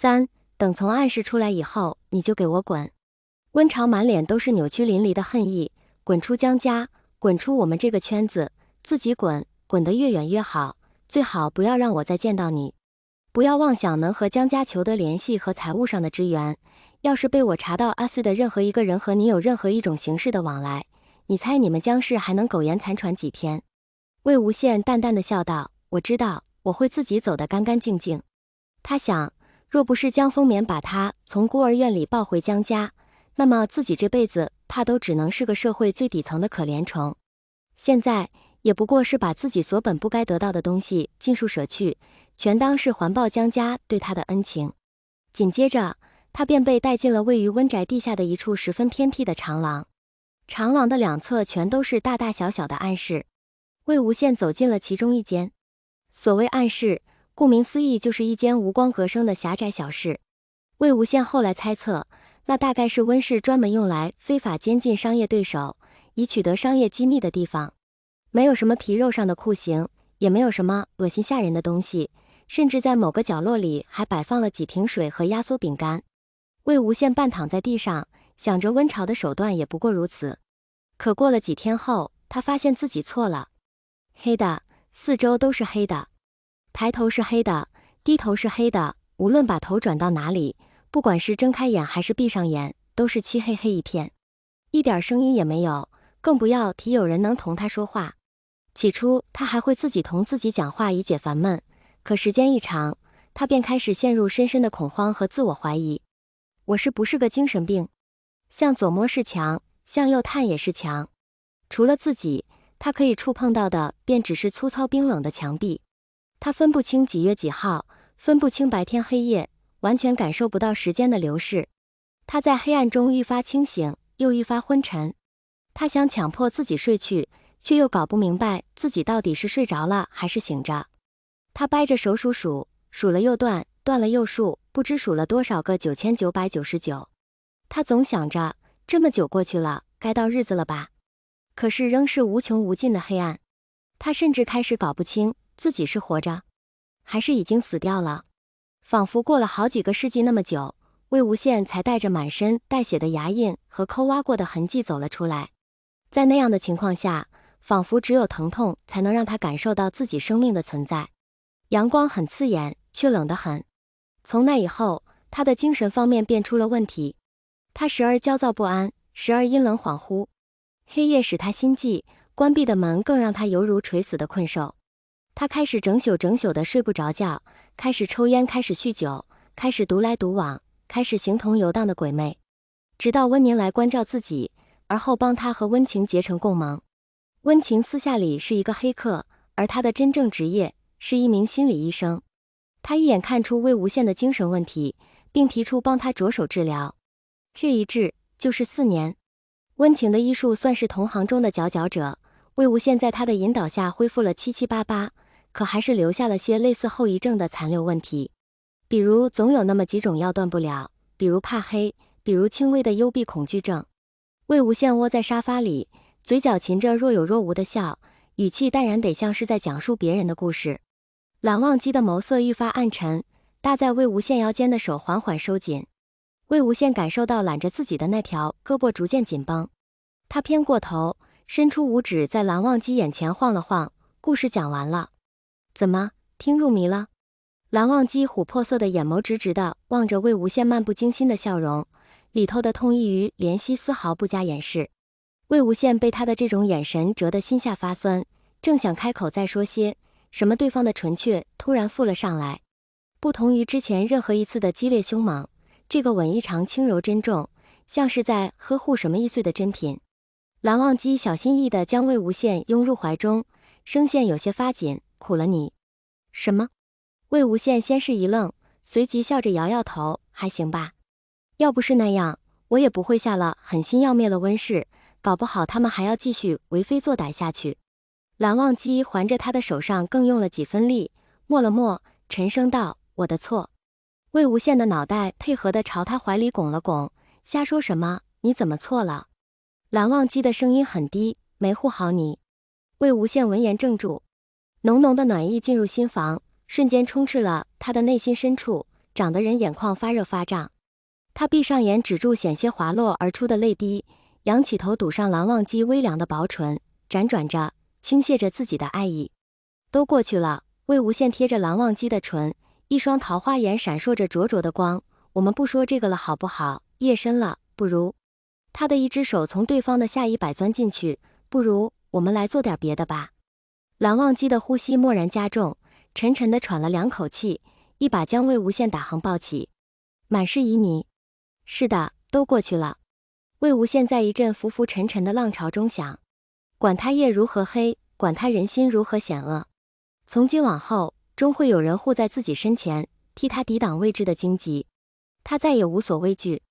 3. 等从暗室出来以后，你就给我滚。温潮满脸都是扭曲淋漓的恨意，滚出江家，滚出我们这个圈子，自己滚，滚得越远越好，最好不要让我再见到你。不要妄想能和江家求得联系和财务上的支援，要是被我查到阿四的任何一个人和你有任何一种形式的往来，你猜你们江氏还能苟延残喘几天？魏无羡淡淡的笑道，我知道，我会自己走得干干净净。他想，若不是江丰眠把他从孤儿院里抱回江家，那么自己这辈子怕都只能是个社会最底层的可怜虫。现在也不过是把自己所本不该得到的东西尽数舍去，全当是还报江家对他的恩情。紧接着他便被带进了位于温宅地下的一处十分偏僻的长廊，长廊的两侧全都是大大小小的暗室。魏无羡走进了其中一间。所谓暗室，顾名思义就是一间无光隔声的狭窄小室。魏无羡后来猜测，那大概是温氏专门用来非法监禁商业对手，以取得商业机密的地方。没有什么皮肉上的酷刑，也没有什么恶心吓人的东西，甚至在某个角落里还摆放了几瓶水和压缩饼干。魏无羡半躺在地上，想着温潮的手段也不过如此。可过了几天后，他发现自己错了。黑的，四周都是黑的，抬头是黑的，低头是黑的，无论把头转到哪里，不管是睁开眼还是闭上眼，都是漆黑黑一片，一点声音也没有，更不要提有人能同他说话。起初他还会自己同自己讲话以解烦闷，可时间一长，他便开始陷入深深的恐慌和自我怀疑。我是不是个精神病？向左摸是墙，向右探也是墙，除了自己，他可以触碰到的便只是粗糙冰冷的墙壁。他分不清几月几号，分不清白天黑夜，完全感受不到时间的流逝。他在黑暗中愈发清醒，又愈发昏沉。他想强迫自己睡去，却又搞不明白自己到底是睡着了还是醒着。他掰着手数，数了又断，断了又数，不知数了多少个9999。他总想着，这么久过去了，该到日子了吧？可是仍是无穷无尽的黑暗。他甚至开始搞不清自己是活着，还是已经死掉了。仿佛过了好几个世纪那么久，魏无羡才带着满身带血的牙印和抠挖过的痕迹走了出来。在那样的情况下，仿佛只有疼痛才能让他感受到自己生命的存在。阳光很刺眼，却冷得很。从那以后，他的精神方面便出了问题。他时而焦躁不安，时而阴冷恍惚。黑夜使他心悸，关闭的门更让他犹如垂死的困兽。他开始整宿的睡不着觉，开始抽烟，开始酗酒，开始独来独往，开始形同游荡的鬼魅。直到温宁来关照自己，而后帮他和温情结成共盟。温情私下里是一个黑客，而他的真正职业是一名心理医生。他一眼看出魏无羡的精神问题，并提出帮他着手治疗。这一治就是4年。温情的医术算是同行中的佼佼者，魏无羡在他的引导下恢复了七七八八，可还是留下了些类似后遗症的残留问题。比如总有那么几种药断不了，比如怕黑，比如轻微的幽闭恐惧症。魏无羡窝在沙发里，嘴角噙着若有若无的笑，语气淡然得像是在讲述别人的故事。蓝忘机的眸色愈发暗沉，搭在魏无羡腰间的手缓缓收紧。魏无羡感受到揽着自己的那条胳膊逐渐紧绷，他偏过头，伸出五指在蓝忘机眼前晃了晃。故事讲完了。怎么，听入迷了？蓝忘机琥珀色的眼眸直直地望着魏无羡漫不经心的笑容，里头的痛意与怜惜丝毫不加掩饰。魏无羡被他的这种眼神折得心下发酸，正想开口再说些什么，对方的唇却突然附了上来。不同于之前任何一次的激烈凶猛，这个吻异常轻柔珍重，像是在呵护什么易碎的珍品。蓝忘机小心翼翼地将魏无羡拥入怀中，声线有些发紧，苦了你。什么？魏无羡先是一愣，随即笑着摇摇头，还行吧。要不是那样，我也不会下了狠心要灭了温氏，搞不好他们还要继续为非作歹下去。蓝忘机环着他的手上更用了几分力，默了默，沉声道：我的错。魏无羡的脑袋配合地朝他怀里拱了拱，瞎说什么？你怎么错了？蓝忘机的声音很低，没护好你。魏无羡闻言怔住，浓浓的暖意进入心房，瞬间充斥了他的内心深处，长得人眼眶发热发胀。他闭上眼，止住险些滑落而出的泪滴，仰起头堵上蓝忘机微凉的薄唇，辗转着，倾泻着自己的爱意。都过去了，魏无羡贴着蓝忘机的唇，一双桃花眼闪烁着灼灼的光。我们不说这个了好不好？夜深了，不如……他的一只手从对方的下衣摆钻进去，不如我们来做点别的吧。蓝忘机的呼吸蓦然加重，沉沉地喘了2口气，一把将魏无羡打横抱起，满是旖旎。是的，都过去了。魏无羡在一阵浮浮沉沉的浪潮中想，管他夜如何黑，管他人心如何险恶，从今往后，终会有人护在自己身前，替他抵挡未知的荆棘。他再也无所畏惧。